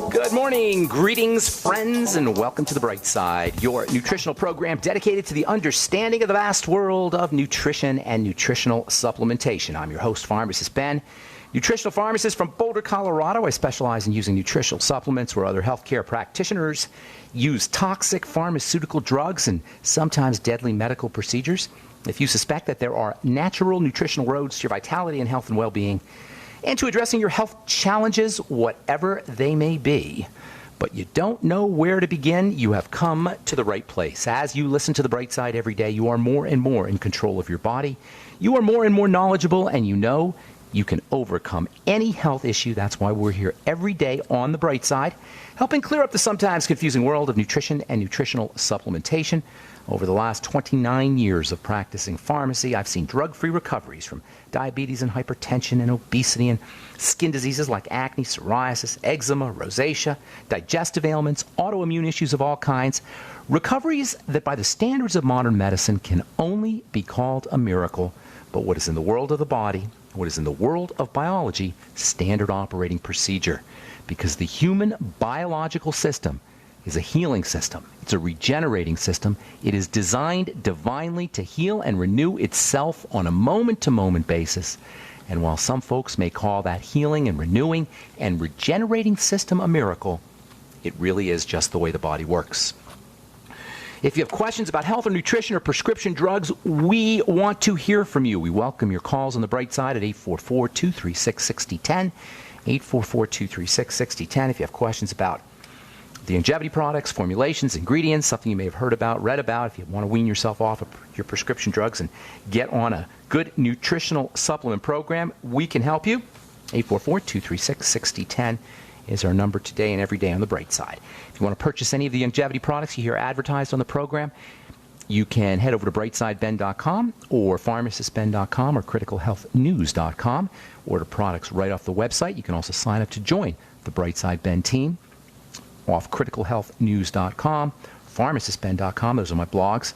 Good morning, greetings, friends, and welcome to The Bright Side, your nutritional program dedicated to the understanding of the vast world of nutrition and nutritional supplementation. I'm your host, Pharmacist Ben, nutritional pharmacist from Boulder, Colorado. I specialize in using nutritional supplements where other healthcare practitioners use toxic pharmaceutical drugs and sometimes deadly medical procedures. If you suspect that there are natural nutritional roads to your vitality and health and well-being, and to addressing your health challenges, whatever they may be, but you don't know where to begin, you have come to the right place. As you listen to The Bright Side every day, you are more and more in control of your body. You are more and more knowledgeable, and you know you can overcome any health issue. That's why we're here every day on The Bright Side, helping clear up the sometimes confusing world of nutrition and nutritional supplementation. Over the last 29 years of practicing pharmacy, I've seen drug-free recoveries from diabetes and hypertension and obesity and skin diseases like acne, psoriasis, eczema, rosacea, digestive ailments, autoimmune issues of all kinds. Recoveries that by the standards of modern medicine can only be called a miracle. But what is in the world of the body, what is in the world of biology, standard operating procedure. Because the human biological system is a healing system. It's a regenerating system. It is designed divinely to heal and renew itself on a moment-to-moment basis. And while some folks may call that healing and renewing and regenerating system a miracle, it really is just the way the body works. If you have questions about health or nutrition or prescription drugs, we want to hear from you. We welcome your calls on The Bright Side at 844-236-6010, 844-236-6010. If you have questions about the longevity products, formulations, ingredients, something you may have heard about, read about, if you want to wean yourself off of your prescription drugs and get on a good nutritional supplement program, we can help you. 844-236-6010 is our number today and every day on The Bright Side. If you want to purchase any of the longevity products you hear advertised on the program, you can head over to brightsideben.com or pharmacistben.com or criticalhealthnews.com. Order products right off the website. You can also sign up to join the Bright Side Ben team off criticalhealthnews.com, pharmacistben.com. Those are my blogs.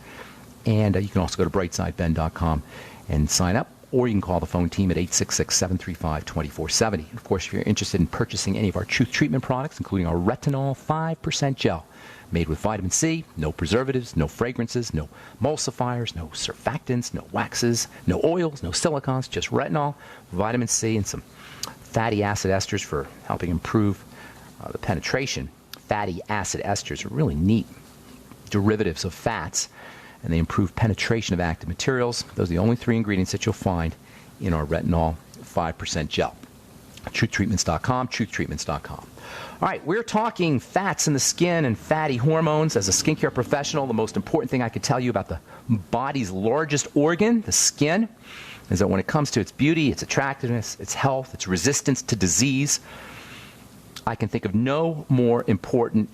And you can also go to brightsideben.com and sign up, or you can call the phone team at 866-735-2470. And of course, if you're interested in purchasing any of our Truth Treatment products, including our retinol 5% gel, made with vitamin C, no preservatives, no fragrances, no emulsifiers, no surfactants, no waxes, no oils, no silicons, just retinol, vitamin C, and some fatty acid esters for helping improve the penetration. Fatty acid esters are really neat derivatives of fats, and they improve penetration of active materials. Those are the only three ingredients that you'll find in our retinol 5% gel. TruthTreatments.com, TruthTreatments.com. All right, we're talking fats in the skin and fatty hormones. As a skincare professional, the most important thing I could tell you about the body's largest organ, the skin, is that when it comes to its beauty, its attractiveness, its health, its resistance to disease, I can think of no more important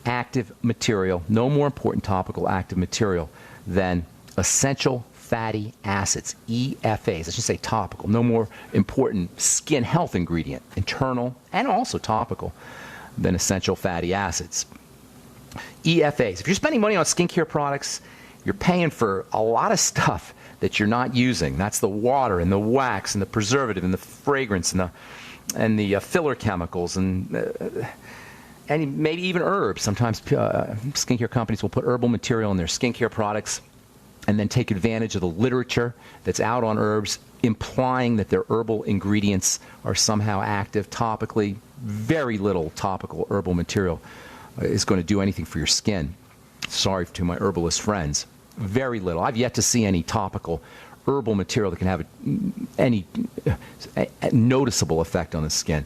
active material, no more important topical active material than essential fatty acids, EFAs. I should say topical. No more important skin health ingredient, internal and also topical, than essential fatty acids. EFAs. If you're spending money on skincare products, you're paying for a lot of stuff that you're not using. That's the water and the wax and the preservative and the fragrance and the filler chemicals and maybe even herbs. Sometimes skincare companies will put herbal material in their skincare products and then take advantage of the literature that's out on herbs, implying that their herbal ingredients are somehow active topically. Very little topical herbal material is going to do anything for your skin. Sorry to my herbalist friends. Very little. I've yet to see any topical herbal material that can have any noticeable effect on the skin.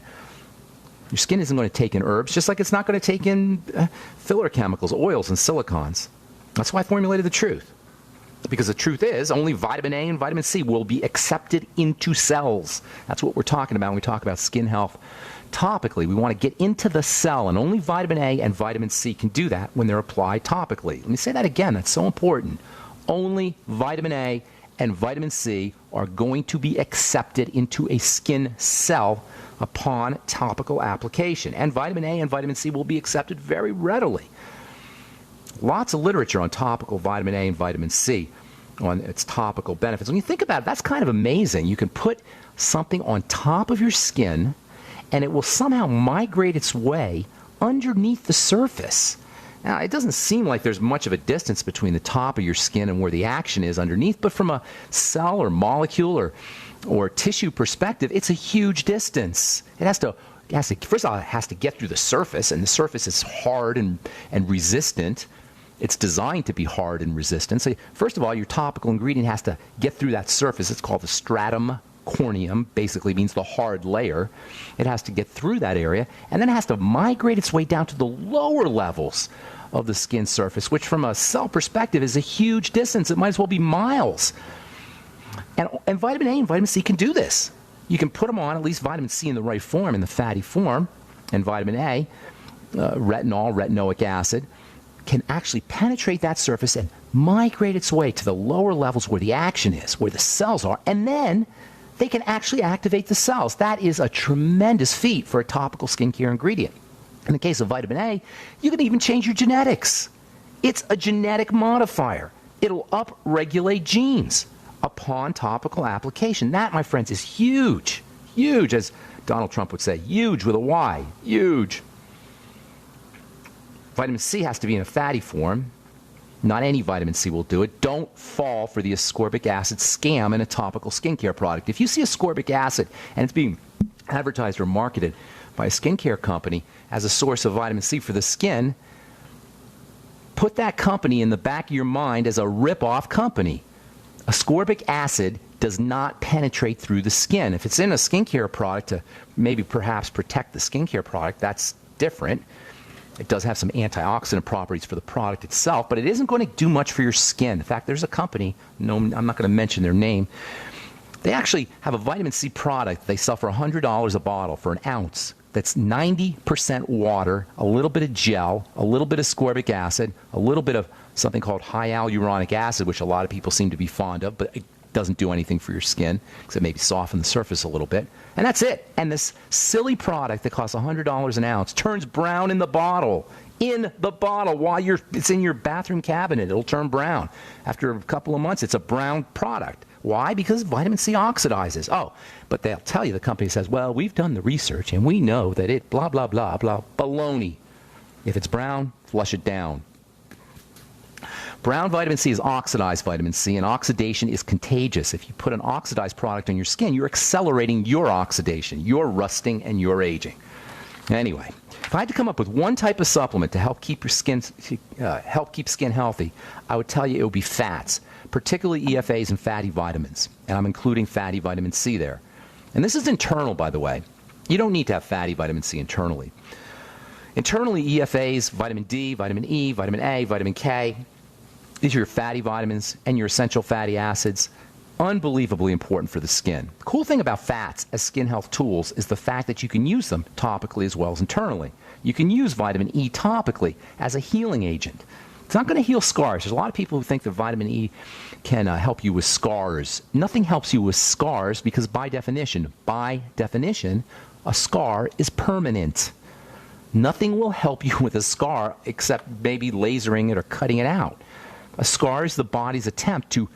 Your skin isn't going to take in herbs, just like it's not going to take in filler chemicals, oils, and silicons. That's why I formulated the truth. Because the truth is, only vitamin A and vitamin C will be accepted into cells. That's what we're talking about when we talk about skin health. Topically, we want to get into the cell, and only vitamin A and vitamin C can do that when they're applied topically. Let me say that again. That's so important. Only vitamin A and vitamin C are going to be accepted into a skin cell upon topical application. And vitamin A and vitamin C will be accepted very readily. Lots of literature on topical vitamin A and vitamin C. on its topical benefits. When you think about it, that's kind of amazing. You can put something on top of your skin, and it will somehow migrate its way underneath the surface. Now, it doesn't seem like there's much of a distance between the top of your skin and where the action is underneath, but from a cell or molecule or tissue perspective, it's a huge distance. It has to, first of all, it has to get through the surface, and the surface is hard and resistant. It's designed to be hard and resistant. So first of all, your topical ingredient has to get through that surface. It's called the stratum corneum, basically means the hard layer. It has to get through that area, and then it has to migrate its way down to the lower levels of the skin surface, which from a cell perspective is a huge distance. It might as well be miles. And vitamin A and vitamin C can do this. You can put them on, at least vitamin C in the right form, in the fatty form, and vitamin A, retinoic acid, can actually penetrate that surface and migrate its way to the lower levels where the action is, where the cells are, and then they can actually activate the cells. That is a tremendous feat for a topical skincare ingredient. In the case of vitamin A, you can even change your genetics. It's a genetic modifier. It'll upregulate genes upon topical application. That, my friends, is huge. Huge, as Donald Trump would say. Huge with a Y. Huge. Vitamin C has to be in a fatty form. Not any vitamin C will do it. Don't fall for the ascorbic acid scam in a topical skincare product. If you see ascorbic acid and it's being advertised or marketed by a skincare company as a source of vitamin C for the skin, put that company in the back of your mind as a rip-off company. Ascorbic acid does not penetrate through the skin. If it's in a skincare product to maybe perhaps protect the skincare product, that's different. It does have some antioxidant properties for the product itself, but it isn't going to do much for your skin. In fact, there's a company, no, I'm not going to mention their name, they actually have a vitamin C product they sell for $100 a bottle for an ounce that's 90% water, a little bit of gel, a little bit of ascorbic acid, a little bit of something called hyaluronic acid, which a lot of people seem to be fond of, but it doesn't do anything for your skin because it maybe soften the surface a little bit. And that's it. And this silly product that costs $100 an ounce turns brown in the bottle. In the bottle while it's in your bathroom cabinet. It'll turn brown. After a couple of months, it's a brown product. Why? Because vitamin C oxidizes. Oh, but they'll tell you, the company says, well, we've done the research and we know that it blah, blah, blah, blah. Baloney. If it's brown, flush it down. Brown vitamin C is oxidized vitamin C, and oxidation is contagious. If you put an oxidized product on your skin, you're accelerating your oxidation, your rusting, and your aging. Anyway, if I had to come up with one type of supplement to help keep your skin, skin healthy, I would tell you it would be fats, particularly EFAs and fatty vitamins, and I'm including fatty vitamin C there. And this is internal, by the way. You don't need to have fatty vitamin C internally. Internally, EFAs, vitamin D, vitamin E, vitamin A, vitamin K, these are your fatty vitamins and your essential fatty acids. Unbelievably important for the skin. The cool thing about fats as skin health tools is the fact that you can use them topically as well as internally. You can use vitamin E topically as a healing agent. It's not going to heal scars. There's a lot of people who think that vitamin E can help you with scars. Nothing helps you with scars because by definition, a scar is permanent. Nothing will help you with a scar except maybe lasering it or cutting it out. A scar is the body's attempt to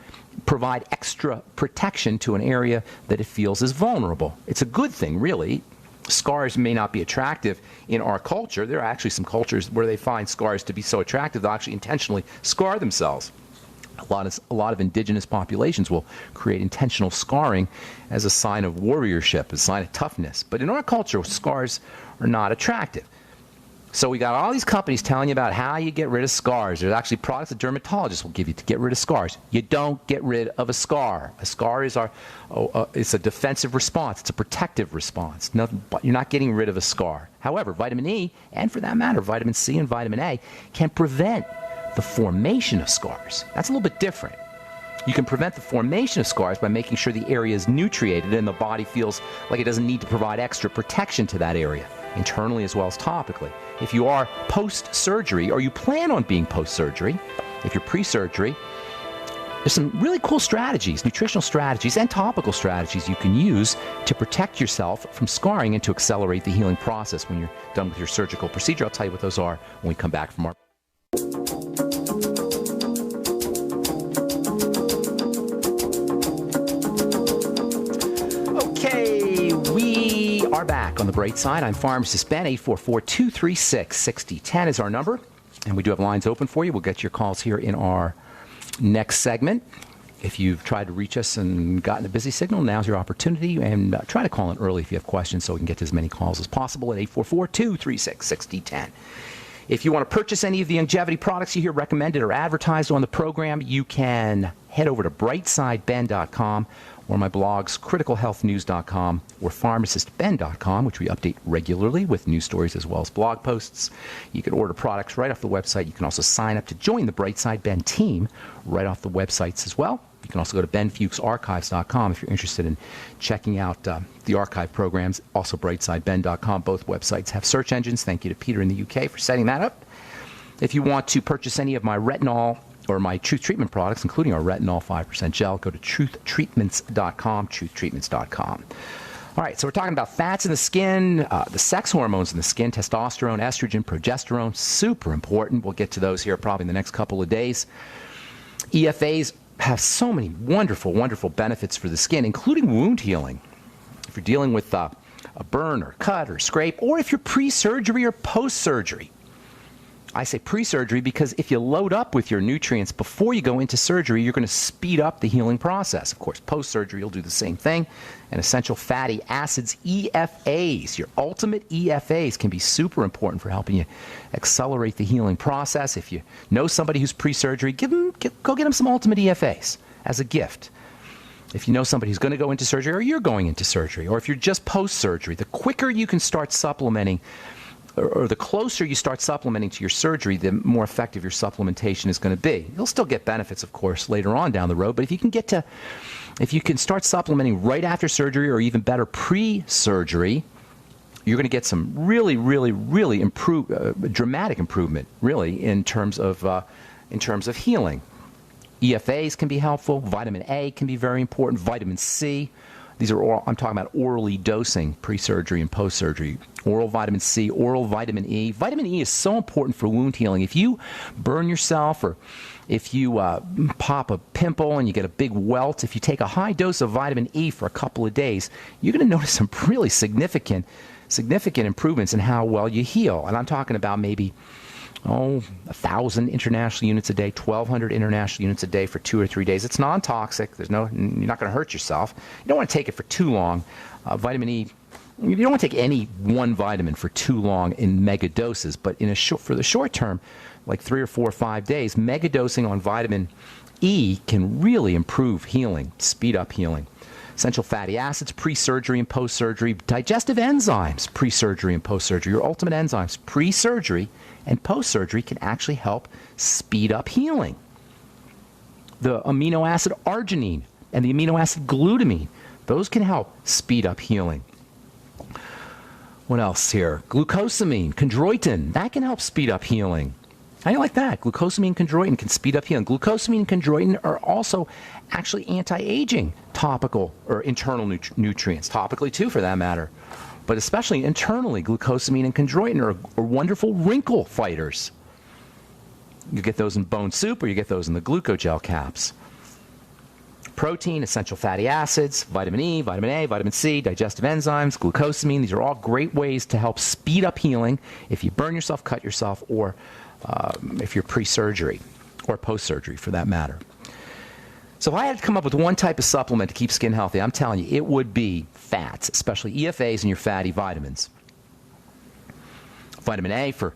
provide extra protection to an area that it feels is vulnerable. It's a good thing, really. Scars may not be attractive in our culture. There are actually some cultures where they find scars to be so attractive they'll actually intentionally scar themselves. A lot of indigenous populations will create intentional scarring as a sign of warriorship, a sign of toughness. But in our culture, scars are not attractive. So we got all these companies telling you about how you get rid of scars. There's actually products that dermatologists will give you to get rid of scars. You don't get rid of a scar. A scar is it's a defensive response. It's a protective response. You're not getting rid of a scar. However, vitamin E, and for that matter, vitamin C and vitamin A, can prevent the formation of scars. That's a little bit different. You can prevent the formation of scars by making sure the area is nutriated and the body feels like it doesn't need to provide extra protection to that area, internally as well as topically. If you are post-surgery, or you plan on being post-surgery, if you're pre-surgery, there's some really cool strategies, nutritional strategies and topical strategies you can use to protect yourself from scarring and to accelerate the healing process when you're done with your surgical procedure. I'll tell you what those are when we come back from our Okay, we are back on the bright side. I'm pharmacist Ben. 844-236-6010 is our number. And we do have lines open for you. We'll get your calls here in our next segment. If you've tried to reach us and gotten a busy signal, now's your opportunity. And try to call in early if you have questions so we can get to as many calls as possible at 844-236-6010. If you want to purchase any of the longevity products you hear recommended or advertised on the program, you can head over to brightsideben.com or my blogs, criticalhealthnews.com or pharmacistben.com, which we update regularly with news stories as well as blog posts. You can order products right off the website. You can also sign up to join the Brightside Ben team right off the websites as well. You can also go to benfuchsarchives.com if you're interested in checking out the archive programs. Also brightsideben.com. Both websites have search engines. Thank you to Peter in the UK for setting that up. If you want to purchase any of my retinol or my Truth Treatment products, including our retinol 5% gel, go to truthtreatments.com, truthtreatments.com. All right, so we're talking about fats in the skin, the sex hormones in the skin, testosterone, estrogen, progesterone, super important. We'll get to those here probably in the next couple of days. EFAs have so many wonderful, wonderful benefits for the skin, including wound healing. If you're dealing with a burn or cut or scrape, or if you're pre-surgery or post-surgery. I say pre-surgery because if you load up with your nutrients before you go into surgery, you're going to speed up the healing process. Of course, post-surgery, you'll do the same thing. And essential fatty acids, EFAs, your ultimate EFAs, can be super important for helping you accelerate the healing process. If you know somebody who's pre-surgery, go get them some ultimate EFAs as a gift. If you know somebody who's going to go into surgery or you're going into surgery, or if you're just post-surgery, the quicker you can start supplementing or the closer you start supplementing to your surgery, the more effective your supplementation is going to be. You'll still get benefits, of course, later on down the road, but if you can start supplementing right after surgery or even better pre-surgery, you're going to get some really, really, really dramatic improvement, really, in terms of healing. EFAs can be helpful. Vitamin A can be very important. Vitamin C. These are all, I'm talking about orally dosing pre-surgery and post-surgery. Oral vitamin C, oral vitamin E. Vitamin E is so important for wound healing. If you burn yourself or if you pop a pimple and you get a big welt, if you take a high dose of vitamin E for a couple of days, you're going to notice some really significant improvements in how well you heal. And I'm talking about maybe 1,000 international units a day, 1,200 international units a day for 2 or 3 days. It's non-toxic. You're not going to hurt yourself. You don't want to take it for too long. Vitamin E, you don't want to take any one vitamin for too long in mega doses, but for the short term, like 3 or 4 or 5 days, mega dosing on vitamin E can really improve healing, speed up healing. Essential fatty acids, pre-surgery and post-surgery. Digestive enzymes, pre-surgery and post-surgery. Your ultimate enzymes, pre-surgery and post-surgery, can actually help speed up healing. The amino acid arginine and the amino acid glutamine, those can help speed up healing. What else here? Glucosamine, chondroitin, that can help speed up healing. How do you like that? Glucosamine, chondroitin can speed up healing. Glucosamine and chondroitin are also actually anti-aging topical or internal nutrients, topically too for that matter. But especially internally, glucosamine and chondroitin are wonderful wrinkle fighters. You get those in bone soup or you get those in the glucogel caps. Protein, essential fatty acids, vitamin E, vitamin A, vitamin C, digestive enzymes, glucosamine. These are all great ways to help speed up healing if you burn yourself, cut yourself, or if you're pre-surgery or post-surgery for that matter. So if I had to come up with one type of supplement to keep skin healthy, I'm telling you, it would be fats, especially EFAs and your fatty vitamins. Vitamin A for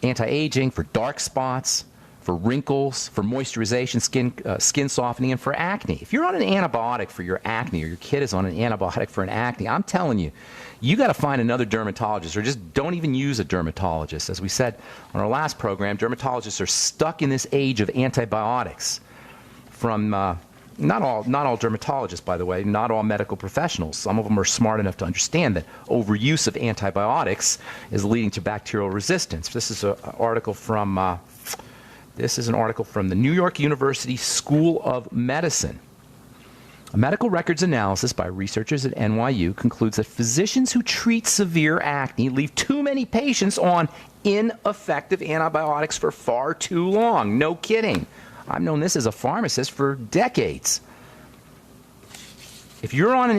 anti-aging, for dark spots, for wrinkles, for moisturization, skin softening, and for acne. If you're on an antibiotic for your acne or your kid is on an antibiotic for an acne, I'm telling you, you got to find another dermatologist or just don't even use a dermatologist. As we said on our last program, dermatologists are stuck in this age of antibiotics from not all dermatologists, by the way, not all medical professionals. Some of them are smart enough to understand that overuse of antibiotics is leading to bacterial resistance. This is an article from the New York University School of Medicine. A medical records analysis by researchers at NYU concludes that physicians who treat severe acne leave too many patients on ineffective antibiotics for far too long. No kidding. I've known this as a pharmacist for decades. If you're on